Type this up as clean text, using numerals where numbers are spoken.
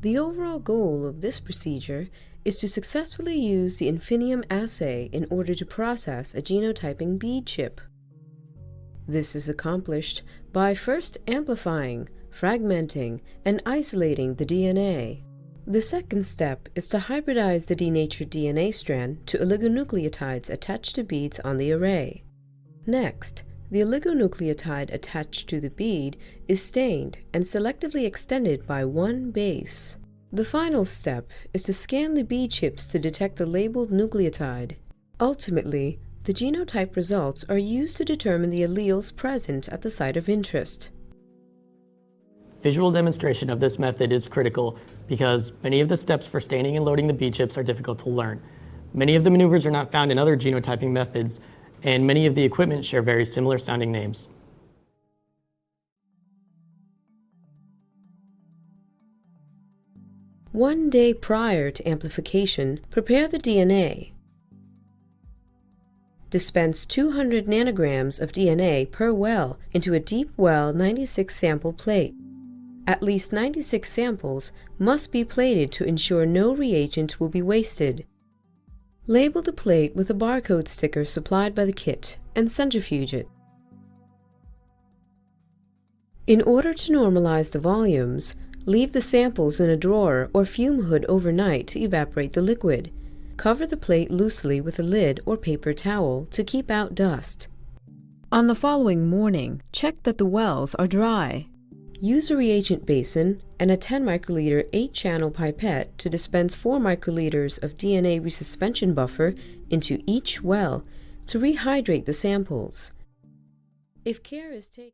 The overall goal of this procedure is to successfully use the Infinium Assay in order to process a genotyping bead chip. This is accomplished by first amplifying, fragmenting, and isolating the DNA. The second step is to hybridize the denatured DNA strand to oligonucleotides attached to beads on the array. Next, the oligonucleotide attached to the bead is stained and selectively extended by one base. The final step is to scan the bead chips to detect the labeled nucleotide. Ultimately, the genotype results are used to determine the alleles present at the site of interest. Visual demonstration of this method is critical because many of the steps for staining and loading the bead chips are difficult to learn. Many of the maneuvers are not found in other genotyping methods, and many of the equipment share very similar sounding names. One day prior to amplification, prepare the DNA. Dispense 200 nanograms of DNA per well into a deep well 96 sample plate. At least 96 samples must be plated to ensure no reagent will be wasted. Label the plate with a barcode sticker supplied by the kit and centrifuge it. In order to normalize the volumes, leave the samples in a drawer or fume hood overnight to evaporate the liquid. Cover the plate loosely with a lid or paper towel to keep out dust. On the following morning, check that the wells are dry. Use a reagent basin and a 10 microliter 8-channel pipette to dispense 4 microliters of DNA resuspension buffer into each well to rehydrate the samples. If care is taken